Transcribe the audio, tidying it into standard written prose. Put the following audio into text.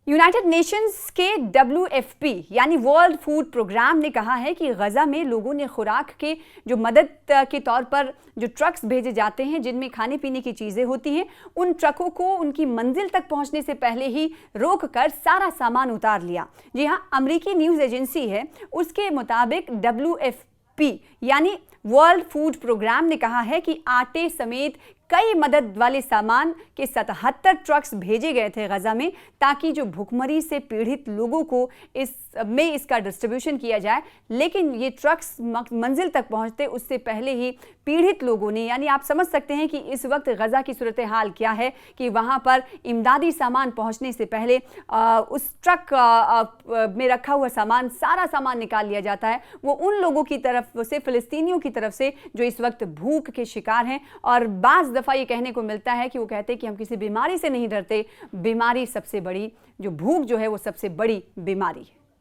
United Nations के WFP यानी world food programme ने कहा है कि गजा में लोगों ने खुराक के जो मदद के तौर पर जो ट्रक्स भेजे जाते हैं जिनमें खाने पीने की चीज़ें होती हैं, उन ट्रकों को उनकी मंजिल तक पहुंचने से पहले ही रोककर सारा सामान उतार लिया। जी हां, अमेरिकी न्यूज़ एजेंसी है, उसके मुताबिक WFP यानी वर्ल्ड फूड प्रोग्राम ने कहा है कि आटे समेत कई मदद वाले सामान के 77 ट्रक्स भेजे गए थे गजा में, ताकि जो भूखमरी से पीड़ित लोगों को इसका डिस्ट्रीब्यूशन किया जाए। लेकिन ये ट्रक्स मंजिल तक पहुंचते उससे पहले ही पीड़ित लोगों ने, यानी आप समझ सकते हैं कि इस वक्त गजा की सूरत हाल क्या है कि वहां पर इमदादी सामान पहुंचने से पहले उस ट्रक में रखा हुआ सामान, सारा सामान निकाल लिया जाता है। वो उन लोगों की तरफ से, फिलिस्तीनियों की तरफ से जो इस वक्त भूख के शिकार हैं। और बाज़ दफ़ा ये कहने को मिलता है कि वो कहते हैं कि हम किसी बीमारी से नहीं डरते, बीमारी सबसे बड़ी, जो भूख जो है वो सबसे बड़ी बीमारी है।